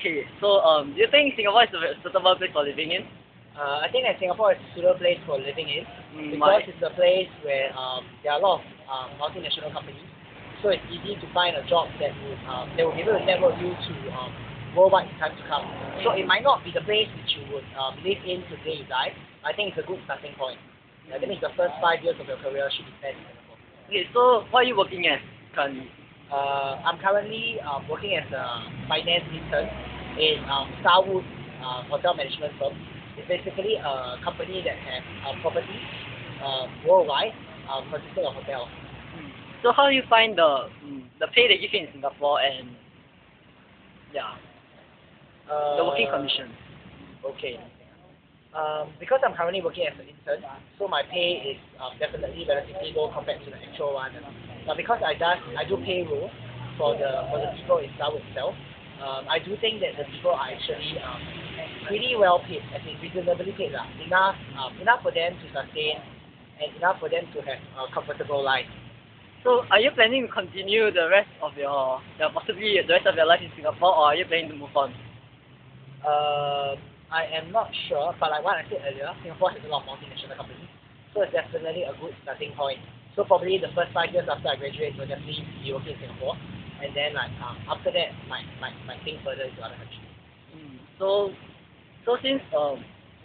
Okay, so do you think Singapore is a suitable place for living in? I think that Singapore is a suitable place for living in Why? because it's a place where there are a lot of multinational companies, so it's easy to find a job that will be able to network you to worldwide in time to come. So it might not be the place which you would live in today, right? I think it's a good starting point. That means the first 5 years of your career should be spent in Singapore. Okay, so what are you working as currently? I'm currently working as a finance intern in Starwood Hotel Management Firm. It's basically a company that has properties worldwide consisting of hotels. So how do you find the pay they give you in Singapore and the working conditions? Okay. Because I'm currently working as an intern, so my pay is definitely relatively low compared to the actual one. But because I do payroll for the people in Starwood itself, I do think that the people are actually pretty well paid, as in reasonably paid lah. Enough for them to sustain and enough for them to have a comfortable life. So are you planning to continue the rest of possibly the rest of your life in Singapore, or are you planning to move on? I am not sure, but like what I said earlier, Singapore has a lot of multinational companies, so it's definitely a good starting point. So probably the first 5 years after I graduate, will definitely be working in Singapore, and then like after that, might think further into other countries. So since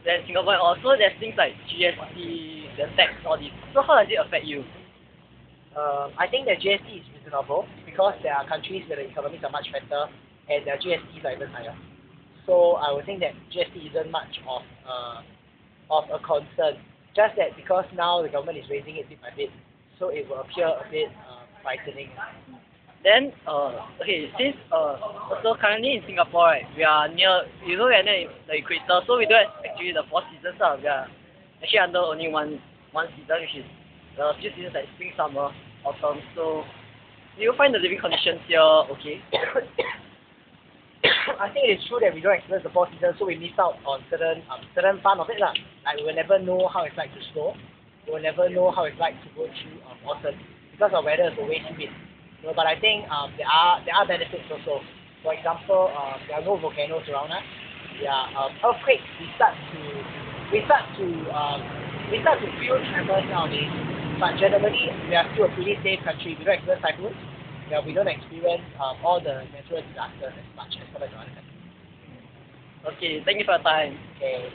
there's Singapore and also there's things like GST, the tax, all this. So how does it affect you? I think that GST is reasonable because there are countries where the economies are much better and their GSTs are even higher. So I would think that GST isn't much of a concern. Just that because now the government is raising it bit by bit, so it will appear a bit frightening. Then okay, since also currently in Singapore, right, we are near the equator, so we don't have actually the 4 seasons. We are actually under only one season, which is the few seasons like spring, summer, autumn. So do you find the living conditions here okay? I think it is true that we don't experience the 4 seasons, so we miss out on certain fun of it lah. Like we will never know how it's like to snow. We will never know how it's like to go through autumn because our weather is always humid. But I think there are benefits also. For example, there are no volcanoes around us. Earthquakes we start to feel tremors nowadays. But generally, we are still a pretty safe country. We don't experience typhoons. We don't experience all the natural disasters as much as compared to other countries. Okay, thank you for your time. Okay.